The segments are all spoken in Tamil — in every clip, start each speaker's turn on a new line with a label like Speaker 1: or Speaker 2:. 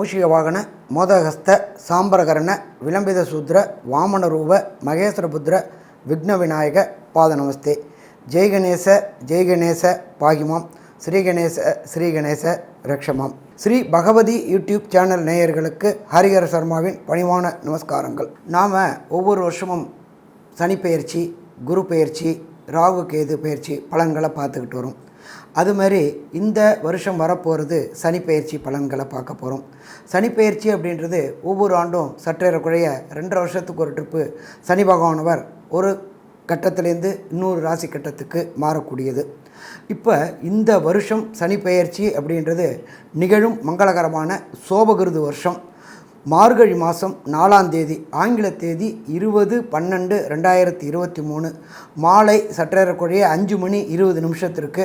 Speaker 1: மூஷிக வாகன மோதகஸ்த சாம்பரகரண விளம்பித சூத்ர வாமன ரூப மகேஸ்வரபுத்திர விக்ன விநாயக பாத நமஸ்தே. ஜெய் கணேச பாகிமாம், ஸ்ரீகணேச ரக்ஷமாம். ஸ்ரீ பகவதி யூடியூப் சேனல் நேயர்களுக்கு ஹரிஹர சர்மாவின் பணிவான நமஸ்காரங்கள். நாம் ஒவ்வொரு வருஷமும் சனி பெயர்ச்சி, குரு பெயர்ச்சி, ராகு கேது பெயர்ச்சி பலன்களை பார்த்துக்கிட்டு வரும். அது மாதிரி இந்த வருஷம் வரப்போகிறது சனி பெயர்ச்சி பலன்களை பார்க்க போகிறோம். சனி பெயர்ச்சி அப்படின்றது ஒவ்வொரு ஆண்டும் சற்றேறக்குறைய 2.5 வருஷத்துக்கு ஒரு ட்ரிப்பு சனி பகவானவர் ஒரு கட்டத்திலேருந்து இன்னொரு ராசி கட்டத்துக்கு மாறக்கூடியது. இப்போ இந்த வருஷம் சனி பெயர்ச்சி அப்படின்றது நிகழும் மங்களகரமான சோபகிருது வருஷம் மார்கழி மாதம் 4ஆம் தேதி, ஆங்கில தேதி 20/12/2023 மாலை சற்றேறக்குறைய 5:20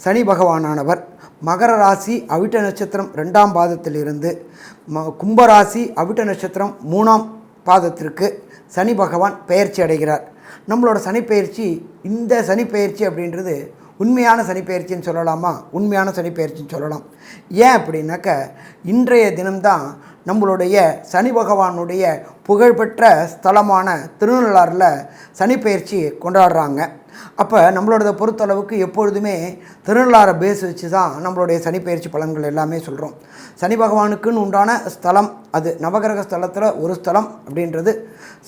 Speaker 1: சனி பகவானானவர் மகர ராசி அவிட்ட நட்சத்திரம் 2ஆம் பாதத்திலிருந்து கும்பராசி அவிட்ட நட்சத்திரம் 3ஆம் பாதத்திற்கு சனி பகவான் பெயர்ச்சி அடைகிறார். நம்மளோட சனிப்பெயர்ச்சி, இந்த சனிப்பெயர்ச்சி அப்படின்றது உண்மையான சனிப்பெயர்ச்சின்னு சொல்லலாமா? உண்மையான சனிப்பெயர்ச்சின்னு சொல்லலாம். ஏன் அப்படின்னாக்க, இன்றைய தினம்தான் நம்மளுடைய சனி பகவானுடைய புகழ்பெற்ற ஸ்தலமான திருநள்ளாறில் சனிப்பெயர்ச்சி கொண்டாடுறாங்க. அப்போ நம்மளோட பொறுத்தளவுக்கு எப்பொழுதுமே திருநள்ளாறை பேஸ் வச்சு தான் நம்மளுடைய சனிப்பெயர்ச்சி பலன்கள் எல்லாமே சொல்கிறோம். சனி பகவானுக்குன்னு உண்டான ஸ்தலம், அது நவகிரக ஸ்தலத்தில் ஒரு ஸ்தலம் அப்படின்றது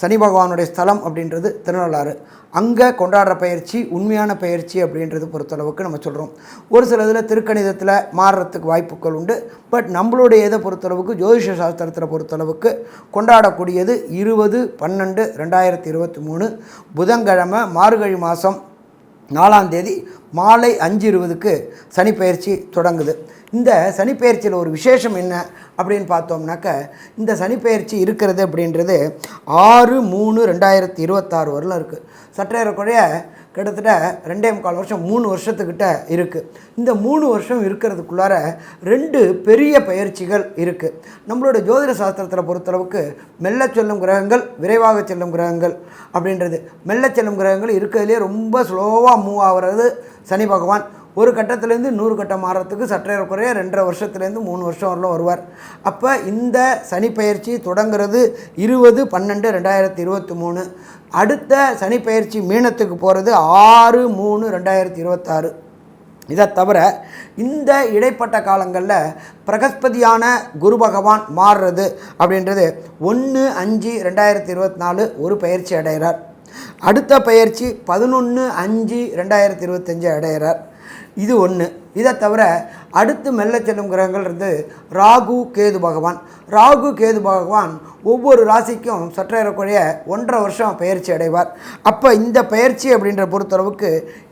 Speaker 1: சனி பகவானுடைய ஸ்தலம் அப்படின்றது திருநள்ளாறு. அங்கே கொண்டாடுற பயிற்சி உண்மையான பயிற்சி அப்படின்றது பொறுத்தளவுக்கு நம்ம சொல்கிறோம். ஒரு சில இதில் திருக்கணிதத்தில் மாறுறதுக்கு வாய்ப்புகள் உண்டு. பட் நம்மளுடைய இதை பொறுத்தளவுக்கு, ஜோதிஷ சாஸ்திரத்தில் பொறுத்தளவுக்கு கொண்டாடக்கூடியது 20/12/2023 புதன்கிழமை மார்கழி மாதம் 4ஆம் தேதி மாலை 5:20 சனிப்பெயர்ச்சி தொடங்குது. இந்த சனிப்பெயர்ச்சியில் ஒரு விசேஷம் என்ன அப்படின்னு பார்த்தோம்னாக்க, இந்த சனிப்பெயர்ச்சி இருக்கிறது அப்படின்றது 6/3/2026 வரலாம் இருக்குது. சற்றேறக்குறைய கிட்டத்தட்ட 2.25 வருஷம், 3 வருஷத்துக்கிட்ட இருக்குது. இந்த 3 வருஷம் இருக்கிறதுக்குள்ளார 2 பெரிய பயிற்சிகள் இருக்குது. நம்மளோட ஜோதிட சாஸ்திரத்தில் பொறுத்தளவுக்கு மெல்ல செல்லும் கிரகங்கள், விரைவாக செல்லும் கிரகங்கள் அப்படின்றது. மெல்ல செல்லும் கிரகங்கள் இருக்கிறதுலே ரொம்ப ஸ்லோவாக மூவ் ஆகிறது சனி பகவான். ஒரு கட்டத்திலேருந்து 100 கட்டம் மாறத்துக்கு சற்றேறக்குறைய 2.5 வருஷத்துலேருந்து 3 வருஷம் வரலாம் வருவார். அப்போ இந்த சனிப்பெயர்ச்சி தொடங்குறது 20/12/2023. அடுத்த சனிப்பெயர்ச்சி மீனத்துக்கு போகிறது 6/3/2026. இதை தவிர இந்த இடைப்பட்ட காலங்களில் பிரகஸ்பதியான குரு பகவான் மாறுறது அப்படின்றது 1/5/2024 ஒரு பயிற்சி அடைகிறார். அடுத்த பயிற்சி 11/5/2025 அடைகிறார். இது ஒன்று. இதை தவிர அடுத்து மெல்ல செல்லும் கிரகங்கள் இருந்து ராகு கேது பகவான். ராகு கேது பகவான் ஒவ்வொரு ராசிக்கும் சற்றேறக்குறைய 1.5 வருஷம் பயிற்சி அடைவார். அப்போ இந்த பயிற்சி அப்படின்ற பொறுத்தளவுக்கு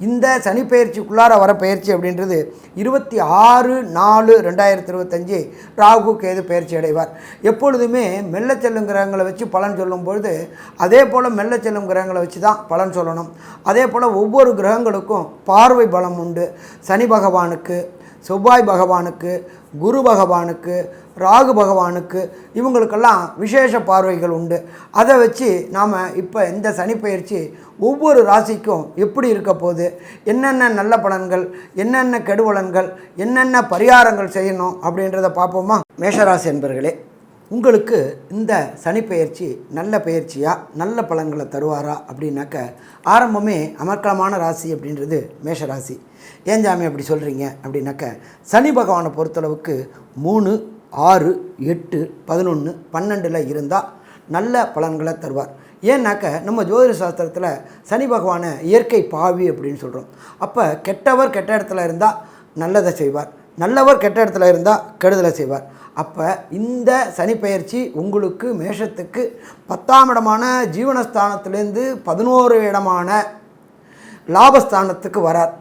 Speaker 1: இந்த சனி பயிற்சிக்குள்ளார வர பயிற்சி அப்படின்றது 26/4/2025 ராகு கேது பயிற்சி அடைவார். எப்பொழுதுமே மெல்ல செல்லும் கிரகங்களை வச்சு பலன் சொல்லும் பொழுது அதே போல் மெல்ல செல்லும் கிரகங்களை வச்சு தான் பலன் சொல்லணும். அதே போல் ஒவ்வொரு கிரகங்களுக்கும் பார்வை பலம் உண்டு. சனி பகவானுக்கு, செவ்வாய் பகவானுக்கு, குரு பகவானுக்கு, ராகு பகவானுக்கு, இவங்களுக்கெல்லாம் விசேஷ பார்வைகள் உண்டு. அதை வச்சு நாம் இப்போ இந்த சனிப்பெயர்ச்சி ஒவ்வொரு ராசிக்கும் எப்படி இருக்க போகுது, என்னென்ன நல்ல பலன்கள், என்னென்ன கெடுபலன்கள், என்னென்ன பரிகாரங்கள் செய்யணும் அப்படின்றத பார்ப்போமா? மேஷராசி என்பர்களே, உங்களுக்கு இந்த சனிப்பெயர்ச்சி நல்ல பயிற்சியா, நல்ல பலன்களை தருவாரா அப்படின்னாக்க, ஆரம்பமே அமர்க்கலமான ராசி அப்படின்றது மேஷராசி. ஏன் ஜாமி அப்படி சொல்கிறீங்க அப்படின்னாக்க, சனி பகவானை பொறுத்தளவுக்கு 3, 6, 8, 11, 12 இருந்தால் நல்ல பலன்களை தருவார். ஏன்னாக்க நம்ம ஜோதிட சாஸ்திரத்தில் சனி பகவானை இயற்கை பாவி அப்படின்னு சொல்கிறோம். அப்போ கெட்டவர் கெட்ட இடத்துல இருந்தால் நல்லதை செய்வார், நல்லவர் கெட்ட இடத்துல இருந்தால் கெடுதலை செய்வார். அப்போ இந்த சனிப்பெயர்ச்சி உங்களுக்கு மேஷத்துக்கு 10ஆம் இடமான ஜீவனஸ்தானத்திலேருந்து 11 இடமான லாபஸ்தானத்துக்கு வரார்.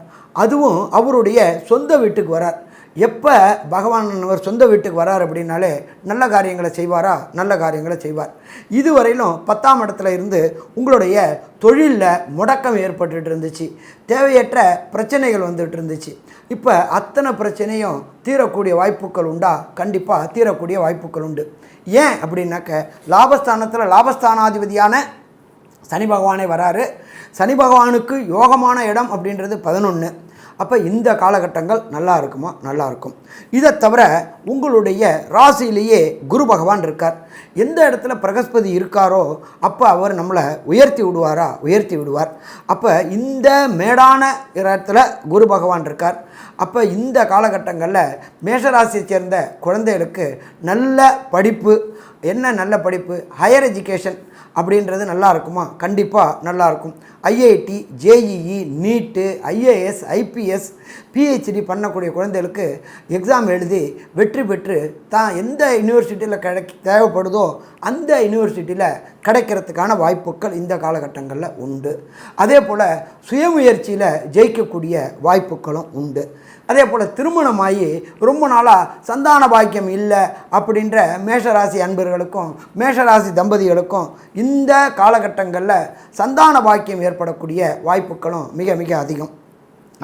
Speaker 1: அதுவும் அவருடைய சொந்த வீட்டுக்கு வரார். எப்போ பகவான் அவர் சொந்த வீட்டுக்கு வரார் அப்படின்னாலே நல்ல காரியங்களை செய்வாரா? நல்ல காரியங்களை செய்வார். இதுவரையிலும் 10ஆம் இடத்துல இருந்து உங்களுடைய தொழிலில் முடக்கம் ஏற்பட்டுட்டு இருந்துச்சு, தேவையற்ற பிரச்சனைகள் வந்துட்டு இருந்துச்சு. இப்போ அத்தனை பிரச்சனையும் தீரக்கூடிய வாய்ப்புகள் உண்டா? கண்டிப்பாக தீரக்கூடிய வாய்ப்புகள் உண்டு. ஏன் அப்படின்னாக்க, லாபஸ்தானத்தில் லாபஸ்தானாதிபதியான சனி பகவானே வராரு. சனி பகவானுக்கு யோகமான இடம் அப்படின்றது 11. அப்போ இந்த காலகட்டங்கள் நல்லா இருக்குமா? நல்லா இருக்கும். இதை தவிர உங்களுடைய ராசியிலேயே குரு பகவான் இருக்கார். எந்த இடத்துல பிரகஸ்பதி இருக்காரோ அப்போ அவர் நம்மளை உயர்த்தி விடுவாரா? உயர்த்தி விடுவார். அப்போ இந்த மேடான இடத்துல குரு பகவான் இருக்கார். அப்போ இந்த காலகட்டங்களில் மேஷராசியை சேர்ந்த குழந்தைகளுக்கு நல்ல படிப்பு, என்ன நல்ல படிப்பு, ஹையர் எஜுகேஷன் அப்படின்றது நல்லா இருக்குமா? கண்டிப்பாக நல்லாயிருக்கும். ஐஐடி, ஜேஇஇ, நீட்டு, ஐஏஎஸ், ஐபிஎஸ், பிஹெச்டி பண்ணக்கூடிய குழந்தைகளுக்கு எக்ஸாம் எழுதி வெற்றி பெற்று தான் எந்த யூனிவர்சிட்டியில் தேவைப்படுதோ அந்த யூனிவர்சிட்டியில் கிடைக்கிறதுக்கான வாய்ப்புகள் இந்த காலகட்டங்களில் உண்டு. அதே போல் சுயமுயற்சியில் ஜெயிக்கக்கூடிய வாய்ப்புகளும் உண்டு. அதே போல் திருமணமாகி ரொம்ப நாளாக சந்தான பாக்கியம் இல்லை அப்படின்ற மேஷராசி அன்பர்களுக்கும் மேஷராசி தம்பதிகளுக்கும் இந்த காலகட்டங்களில் சந்தான பாக்கியம் ஏற்படக்கூடிய வாய்ப்புகளும் மிக மிக அதிகம்.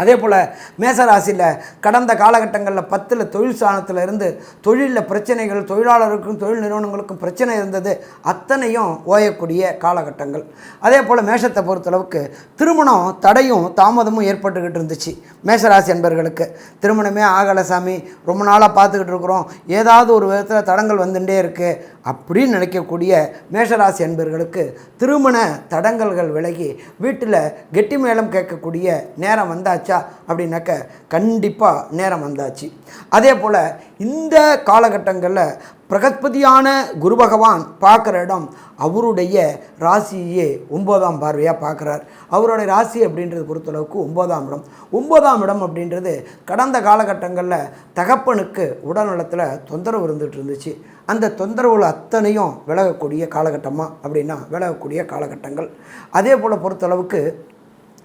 Speaker 1: அதே போல் மேசராசியில் கடந்த காலகட்டங்களில் 10ல் தொழில் ஸ்தானத்தில் இருந்து தொழிலில் பிரச்சனைகள், தொழிலாளர்களுக்கும் தொழில் நிறுவனங்களுக்கும் பிரச்சனை இருந்தது, அத்தனையும் ஓயக்கூடிய காலகட்டங்கள். அதே போல் மேஷத்தை பொறுத்தளவுக்கு திருமணம் தடையும் தாமதமும் ஏற்பட்டுக்கிட்டு இருந்துச்சு. மேஷராசி அன்பர்களுக்கு திருமணமே ஆகலை சாமி, ரொம்ப நாளாக பார்த்துக்கிட்டு இருக்கிறோம், ஏதாவது ஒரு விதத்தில் தடங்கள் வந்துட்டே இருக்குது அப்படின்னு நினைக்கக்கூடிய மேஷராசி அன்பர்களுக்கு திருமண தடங்கல்கள் விலகி வீட்டில் கெட்டி மேளம் கேட்கக்கூடிய நேரம் வந்தாச்சு அப்படின்னாக்க கண்டிப்பாக நேரம் வந்தாச்சு. அதே போல் இந்த காலகட்டங்களில் பிரகஸ்பதியான குரு பகவான் பார்க்குற இடம் அவருடைய ராசியே 9ஆம் பார்வையாக பார்க்குறார். அவருடைய ராசி அப்படின்றது பொறுத்தளவுக்கு 9ஆம் இடம். 9ஆம் இடம் அப்படின்றது கடந்த காலகட்டங்களில் தகப்பனுக்கு உடல்நலத்தில் தொந்தரவு இருந்துகிட்டு இருந்துச்சு. அந்த தொந்தரவுகள் அத்தனையும் விலகக்கூடிய காலகட்டமாக அப்படின்னா விலகக்கூடிய காலகட்டங்கள். அதே போல் பொறுத்தளவுக்கு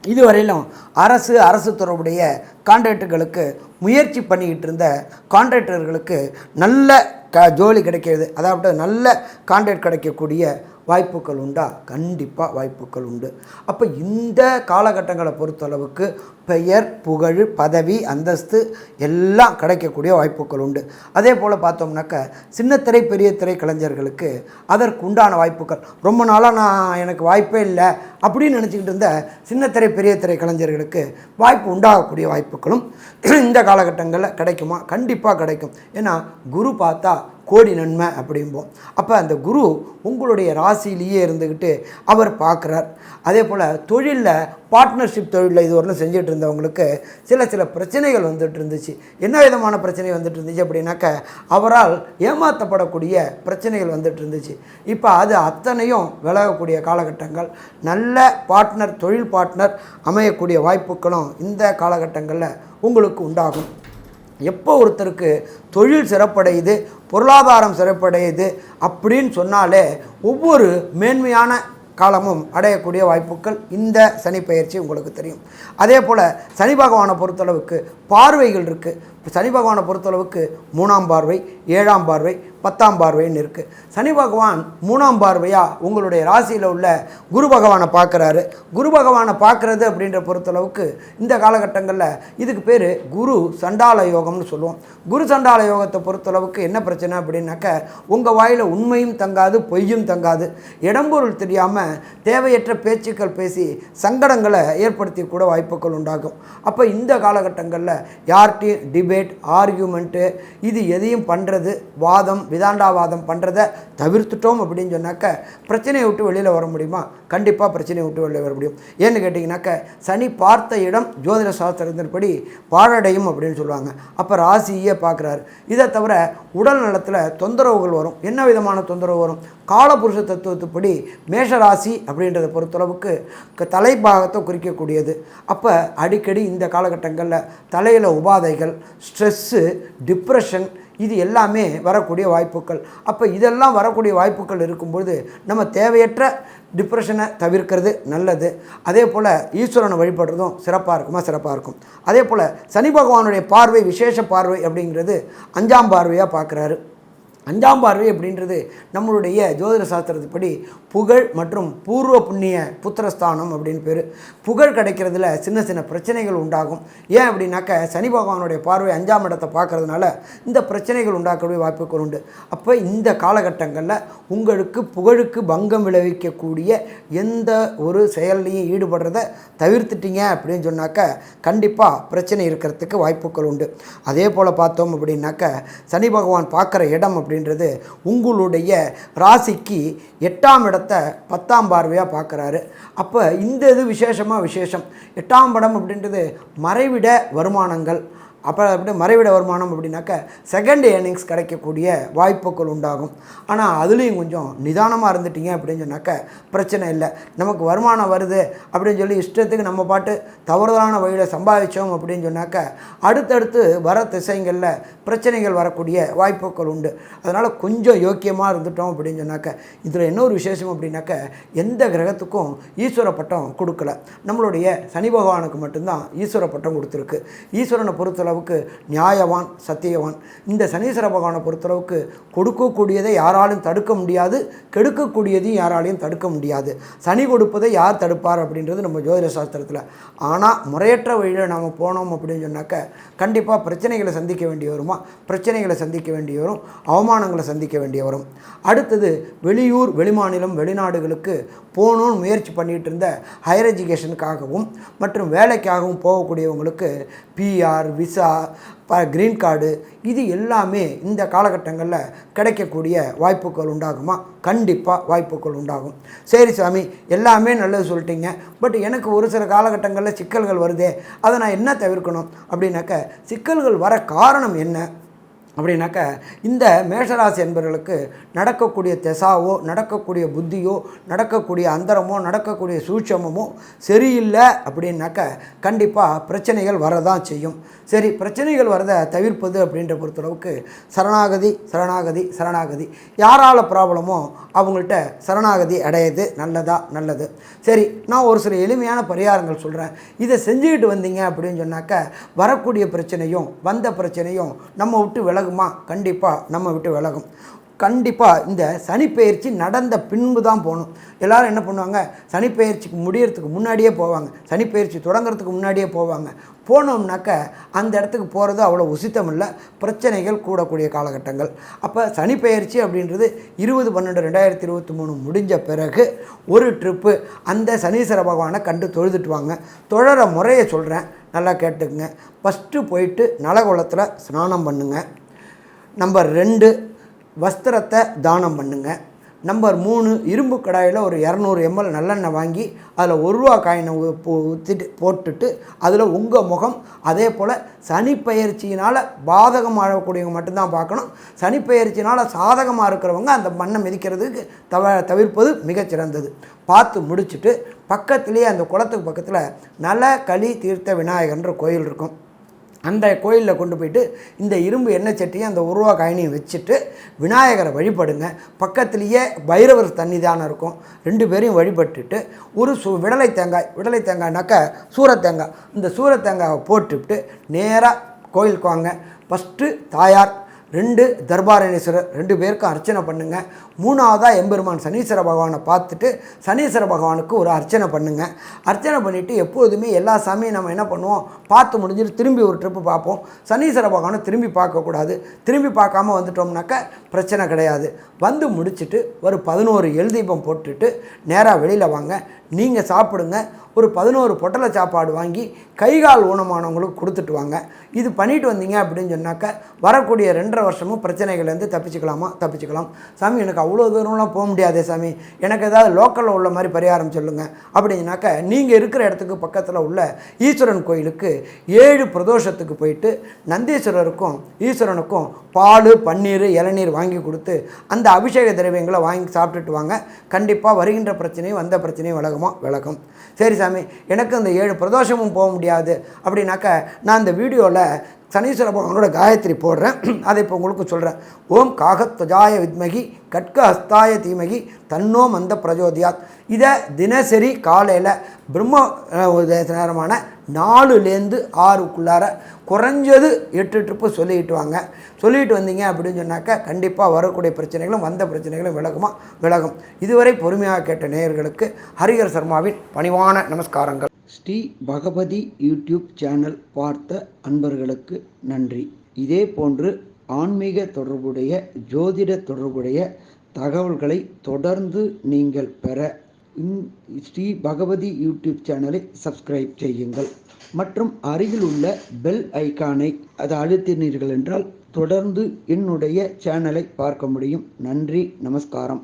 Speaker 1: இதுவரையிலும் அரசு தொடர்புடைய கான்ட்ராக்டர்களுக்கு முயற்சி பண்ணிக்கிட்டு இருந்த கான்ட்ராக்டர்களுக்கு நல்ல ஜோலி கிடைக்கிறது, அதாவது நல்ல கான்ட்ராக்ட் கிடைக்கக்கூடிய வாய்ப்புகள் உண்டா? கண்டிப்பாக வாய்ப்புகள் உண்டு. அப்போ இந்த காலகட்டங்களை பொறுத்தளவுக்கு பெயர், புகழ், பதவி, அந்தஸ்து எல்லாம் கிடைக்கக்கூடிய வாய்ப்புகள் உண்டு. அதே போல் பார்த்தோம்னாக்க சின்னத்திரை பெரிய திரை கலைஞர்களுக்கு அதற்கு உண்டான வாய்ப்புகள், ரொம்ப நாளாக எனக்கு வாய்ப்பே இல்லை அப்படின்னு நினச்சிக்கிட்டு இருந்த சின்னத்திரை பெரிய திரை கலைஞர்களுக்கு வாய்ப்பு உண்டாகக்கூடிய வாய்ப்புகளும் இந்த காலகட்டங்களில் கிடைக்குமா? கண்டிப்பாக கிடைக்கும். ஏன்னா குரு பார்த்தா கோடி நன்மை அப்படிம்போம். அப்போ அந்த குரு உங்களுடைய ராசியிலேயே இருந்துக்கிட்டு அவர் பார்க்குறார். அதே போல் தொழிலில் பார்ட்னர்ஷிப் தொழிலில் இதுவரையிலும் செஞ்சுட்டு இருந்தவங்களுக்கு சில பிரச்சனைகள் வந்துட்டு இருந்துச்சு. என்ன விதமான பிரச்சனை வந்துட்டு இருந்துச்சு அப்படின்னாக்க அவரால் ஏமாற்றப்படக்கூடிய பிரச்சனைகள் வந்துட்டு இருந்துச்சு. இப்போ அது அத்தனையும் விலகக்கூடிய காலகட்டங்கள், நல்ல பார்ட்னர், தொழில் பார்ட்னர் அமையக்கூடிய வாய்ப்புகளும் இந்த காலகட்டங்களில் உங்களுக்கு உண்டாகும். எப்போ ஒருத்தருக்கு தொழில் சிறப்படையுது, பொருளாதாரம் சிறப்படையுது அப்படின்னு சொன்னாலே ஒவ்வொரு மேன்மையான காலமும் அடையக்கூடிய வாய்ப்புகள் இந்த சனி பயிற்சி உங்களுக்கு தெரியும். அதே போல் சனி பகவானை பொறுத்தளவுக்கு பார்வைகள் இருக்குது. இப்போ சனி பகவானை பொறுத்தளவுக்கு 3ஆம் பார்வை, 7ஆம் பார்வை, 10ஆம் பார்வைன்னு இருக்குது. சனி பகவான் 3ஆம் பார்வையாக உங்களுடைய ராசியில் உள்ள குரு பகவானை பார்க்குறாரு. குரு பகவானை பார்க்குறது அப்படின்ற பொறுத்தளவுக்கு இந்த காலகட்டங்களில் இதுக்கு பேர் குரு சண்டால யோகம்னு சொல்லுவோம். குரு சண்டால யோகத்தை பொறுத்தளவுக்கு என்ன பிரச்சனை அப்படின்னாக்க உங்கள் வாயில் உண்மையும் தங்காது, பொய்யும் தங்காது, இடம்பொருள் தெரியாமல் தேவையற்ற பேச்சுக்கள் பேசி சங்கடங்களை ஏற்படுத்தி கூட வாய்ப்புகள் உண்டாகும். அப்போ இந்த காலகட்டங்களில் யார்கிட்டையும் டிபேட், ஆர்கியூமெண்ட்டு இது எதையும் பண்ணுறது, வாதம், விதாண்டாவாதம் பண்ணுறதை தவிர்த்துட்டோம் அப்படின்னு சொன்னாக்க பிரச்சனையை விட்டு வெளியில் வர முடியுமா? கண்டிப்பாக பிரச்சனையை விட்டு வெளியில் வர முடியும். ஏன்னு கேட்டிங்கனாக்க சனி பார்த்த இடம் ஜோதிட சாஸ்திரத்தின்படி பாழடையும் அப்படின்னு சொல்லுவாங்க. அப்போ ராசியே பார்க்குறாரு. இதை தவிர உடல் நலத்தில் தொந்தரவுகள் வரும். என்ன விதமான தொந்தரவு வரும்? காலபுருஷ தத்துவத்துப்படி மேஷராசி அப்படின்றத பொறுத்தளவுக்கு தலைப்பாகத்தை குறிக்கக்கூடியது. அப்போ அடிக்கடி இந்த காலகட்டங்களில் தலையில் உபாதைகள், ஸ்ட்ரெஸ்ஸு, டிப்ரெஷன் இது எல்லாமே வரக்கூடிய வாய்ப்புகள். அப்போ இதெல்லாம் வரக்கூடிய வாய்ப்புகள் இருக்கும்பொழுது நம்ம தேவையற்ற டிப்ரெஷனை தவிர்க்கிறது நல்லது. அதே போல் ஈஸ்வரனை வழிபடுறதும் சிறப்பாக இருக்கும். அதே போல் சனி பகவானுடைய பார்வை, விசேஷ பார்வை அப்படிங்கிறது 5ஆம் பார்வையாக பார்க்குறாரு. 5ஆம் பார்வை அப்படின்றது நம்மளுடைய ஜோதிட சாஸ்திரத்துப்படி புகழ் மற்றும் பூர்வ புண்ணிய புத்திரஸ்தானம் அப்படின்னு பேர். புகழ் கிடைக்கிறதுல சின்ன சின்ன பிரச்சனைகள் உண்டாகும். ஏன் அப்படின்னாக்க சனி பகவானுடைய பார்வை 5ஆம் இடத்தை பார்க்கறதுனால இந்த பிரச்சனைகள் உண்டாக்கக்கூடிய வாய்ப்புகள் உண்டு. அப்போ இந்த காலகட்டங்களில் உங்களுக்கு புகழுக்கு பங்கம் விளைவிக்கக்கூடிய எந்த ஒரு செயல்லையும் ஈடுபடுறதை தவிர்த்துட்டீங்க அப்படின்னு சொன்னாக்க கண்டிப்பாக பிரச்சனை இருக்கிறதுக்கு வாய்ப்புகள் உண்டு. அதே போல் பார்த்தோம் அப்படின்னாக்க சனி பகவான் பார்க்குற இடம் அப்படின்றது உங்களுடைய ராசிக்கு 8ஆம் இடத்தை 10ஆம் பார்வையாக பார்க்குறாரு. அப்போ இந்த இது விசேஷம். 8ஆம் இடம் அப்படின்றது மறைவிட வருமானங்கள். அப்போ அப்படி மறைவிட வருமானம் அப்படின்னாக்க செகண்ட் ஏர்னிங்ஸ் கிடைக்கக்கூடிய வாய்ப்புகள் உண்டாகும். ஆனால் அதுலேயும் கொஞ்சம் நிதானமாக இருந்துட்டீங்க அப்படின்னு சொன்னாக்க பிரச்சனை இல்லை. நமக்கு வருமானம் வருது அப்படின்னு சொல்லி இஷ்டத்துக்கு நம்ம பாட்டு தவறுதலான வழியில் சம்பாதிச்சோம் அப்படின்னு சொன்னாக்க அடுத்தடுத்து வர திசைகளில் பிரச்சனைகள் வரக்கூடிய வாய்ப்புகள் உண்டு. அதனால் கொஞ்சம் யோக்கியமாக இருந்துட்டோம் அப்படின்னு சொன்னாக்க இதில் இன்னொரு விசேஷம் அப்படின்னாக்க எந்த கிரகத்துக்கும் ஈஸ்வர பட்டம் கொடுக்கல. நம்மளுடைய சனி பகவானுக்கு மட்டும்தான் ஈஸ்வர பட்டம் கொடுத்துருக்கு. ஈஸ்வரனை பொறுத்தளவுக்கு நியாயவான், சத்தியவான். இந்த சனீஸ்வர பகவானை பொறுத்தளவுக்கு கொடுக்கக்கூடியதை யாராலும் தடுக்க முடியாது, கெடுக்கக்கூடியதையும் யாராலையும் தடுக்க முடியாது. சனி கொடுப்பதை யார் தடுப்பார் அப்படின்றது நம்ம ஜோதிட சாஸ்திரத்தில். ஆனால் முறையற்ற வழியில் நாம் போனோம் அப்படின்னு சொன்னாக்க கண்டிப்பாக பிரச்சனைகளை சந்திக்க வேண்டி வருமா, பிரச்சனைகளை சந்திக்க வேண்டி வரும், அவமானங்களை சந்திக்க வேண்டிய வரும். அடுத்தது வெளியூர், வெளிமாநிலம், வெளிநாடுகளுக்கு போகணுன்னு முயற்சி பண்ணிகிட்டு இருந்த ஹையர் எஜுகேஷனுக்காகவும் மற்றும் வேலைக்காகவும் போகக்கூடியவங்களுக்கு பிஆர், விசா, கிரீன் கார்டு இது எல்லாமே இந்த காலகட்டங்களில் கிடைக்கக்கூடிய வாய்ப்புகள் உண்டாகுமா? கண்டிப்பாக வாய்ப்புகள் உண்டாகும். சரி சாமி, எல்லாமே நல்லது சொல்லிட்டீங்க, பட் எனக்கு ஒரு சில காலகட்டங்களில் சிக்கல்கள் வருதே, அதை நான் என்ன தவிர்க்கணும் அப்படின்னாக்க சிக்கல்கள் வர காரணம் என்ன அப்படின்னாக்க இந்த மேஷராசி என்பவர்களுக்கு நடக்கக்கூடிய திசாவோ, நடக்கக்கூடிய புத்தியோ, நடக்கக்கூடிய அந்தரமோ, நடக்கக்கூடிய சூட்சமோ சரியில்லை அப்படின்னாக்க கண்டிப்பாக பிரச்சனைகள் வரதான் செய்யும். சரி, பிரச்சனைகள் வரதை தவிர்ப்பது அப்படின்ற பொறுத்தளவுக்கு சரணாகதி சரணாகதி சரணாகதி. யாரால் ப்ராப்ளமோ அவங்கள்ட்ட சரணாகதி அடையிறது நல்லது. சரி, நான் ஒரு சில எளிமையான பரிகாரங்கள் சொல்கிறேன். இதை செஞ்சுக்கிட்டு வந்தீங்க அப்படின்னு சொன்னாக்க வரக்கூடிய பிரச்சனையும் வந்த பிரச்சனையும் நம்ம விட்டு விலகுமா? கண்டிப்பாக நம்ம விட்டு விலகும். கண்டிப்பாக இந்த சனிப்பெயர்ச்சி நடந்த பின்பு தான் போகணும். எல்லோரும் என்ன பண்ணுவாங்க, சனிப்பெயர்ச்சிக்கு முடியறதுக்கு முன்னாடியே போவாங்க, சனிப்பெயர்ச்சி தொடங்குறதுக்கு முன்னாடியே போவாங்க. போனோம்னாக்க அந்த இடத்துக்கு போகிறது அவ்வளோ உசித்தம் இல்லை, பிரச்சனைகள் கூடக்கூடிய காலகட்டங்கள். அப்போ சனிப்பெயர்ச்சி அப்படின்றது 20/12/2023 முடிஞ்ச பிறகு ஒரு ட்ரிப்பு அந்த சனீஸ்வர பகவானை கண்டு தொழுதுட்டு வாங்க. தொழற முறையை சொல்கிறேன், நல்லா கேட்டுக்குங்க. ஃபஸ்ட்டு போயிட்டு நலகுளத்தில் ஸ்நானம் பண்ணுங்க. நம்பர் 2 வஸ்திரத்தை தானம் பண்ணுங்க. நம்பர் 3 இரும்பு கடாயில் ஒரு 200 ml நல்லெண்ணெய் வாங்கி அதில் 1 ரூபா காயினை போட்டுட்டு அதில் உங்கள் முகம், அதே போல் சனிப்பெயர்ச்சியினால் பாதகமாகக்கூடியவங்க மட்டும்தான் பார்க்கணும். சனிப்பெயர்ச்சினால் சாதகமாக இருக்கிறவங்க அந்த மண்ணை மிதிக்கிறதுக்கு தவிர்ப்பது மிகச்சிறந்தது. பார்த்து முடிச்சுட்டு பக்கத்துலேயே அந்த குளத்துக்கு பக்கத்தில் நல களி தீர்த்த விநாயகன்ற கோயில் இருக்கும். அந்த கோயிலில் கொண்டு போயிட்டு இந்த இரும்பு எண்ணெய் சட்டியும் அந்த 1 ரூபா காயினையும் வச்சுட்டு விநாயகரை வழிபடுங்க. பக்கத்துலேயே பைரவர் சன்னிதானம் இருக்கும். 2 பேரையும் வழிபட்டுட்டு ஒரு விடலை தேங்காய்னாக்கா சூரத்தேங்காய், இந்த சூரத்தேங்காயை போட்டுவிட்டு நேராக கோயிலுக்கு வாங்க. ஃபஸ்ட்டு தாயார், 2 தர்பாரணேஸ்வரர், 2 பேருக்கும் அர்ச்சனை பண்ணுங்கள். 3ஆவதாக எம்பெருமான் சனீஸ்வர பகவானை பார்த்துட்டு சனீஸ்வர பகவானுக்கு ஒரு அர்ச்சனை பண்ணுங்கள். அர்ச்சனை பண்ணிவிட்டு எப்போதுமே எல்லா சாமியும் நம்ம என்ன பண்ணுவோம், பார்த்து முடிஞ்சிட்டு திரும்பி ஒரு ட்ரிப்பு பார்ப்போம். சனீஸ்வர பகவானை திரும்பி பார்க்கக்கூடாது. திரும்பி பார்க்காம வந்துட்டோம்னாக்கா பிரச்சனை கிடையாது. வந்து முடிச்சுட்டு ஒரு 11 எல் தீபம் போட்டுட்டு நேராக வெளியில் வாங்க. நீங்கள் சாப்பிடுங்க. ஒரு 11 பொட்டலை சாப்பாடு வாங்கி கைகால் ஊனமானவங்களுக்கு கொடுத்துட்டு வாங்க. இது பண்ணிட்டு வந்தீங்க அப்படின்னு சொன்னாக்க வரக்கூடிய 2.5 வருஷமும் பிரச்சனைகள்லேருந்து தப்பிச்சுக்கலாம். சாமி, எனக்கு அவ்வளோ தூரம்லாம் போக முடியாதே சாமி, எனக்கு ஏதாவது லோக்கலில் உள்ள மாதிரி பரிகாரம் சொல்லுங்கள் அப்படின்னாக்க நீங்கள் இருக்கிற இடத்துக்கு பக்கத்தில் உள்ள ஈஸ்வரன் கோயிலுக்கு 7 பிரதோஷத்துக்கு போயிட்டு நந்தீஸ்வரருக்கும் ஈஸ்வரனுக்கும் பால், பன்னீர், இளநீர் வாங்கி கொடுத்து அந்த அபிஷேக திரவியங்களை வாங்கி சாப்பிட்டுட்டு வாங்க. கண்டிப்பாக வருகின்ற பிரச்சனையும் வந்த பிரச்சனையும் விலகும். சரி சாமி, எனக்கு அந்த 7 பிரதோஷமும் போக முடியாது அப்படின்னாக்க நான் இந்த வீடியோவில் சனீஸ்வர பகவானோட காயத்ரி போடுறேன். அதை இப்போ உங்களுக்கு சொல்கிறேன். ஓம் காகத்வஜாய வித்மகி கட்க ஹஸ்தாய தீமகி தன்னோ மந்த பிரஜோதியாத். இதை தினசரி காலையில் பிரம்ம நேரமான 4லேருந்து 6க்குள்ளார குறைஞ்சது 8 ட்ரிப்பு சொல்லிட்டு வாங்க. சொல்லிட்டு வந்தீங்க அப்படின்னு சொன்னாக்கா கண்டிப்பாக வரக்கூடிய பிரச்சனைகளும் வந்த பிரச்சனைகளும் விலகும். இதுவரை பொறுமையாக கேட்ட நேயர்களுக்கு ஹரிஹர சர்மாவின் பணிவான நமஸ்காரங்கள். ஸ்ரீ பகவதி யூடியூப் சேனல் பார்த்த அன்பர்களுக்கு நன்றி. இதே போன்று ஆன்மீக தொடர்புடைய ஜோதிட தொடர்புடைய தகவல்களை தொடர்ந்து நீங்கள் பெற ஸ்ரீ பகவதி யூடியூப் சேனலை சப்ஸ்கிரைப் செய்யுங்கள் மற்றும் அருகில் உள்ள பெல் ஐக்கானை அதை அழுத்தினீர்கள் என்றால் தொடர்ந்து என்னுடைய சேனலை பார்க்க முடியும். நன்றி, நமஸ்காரம்.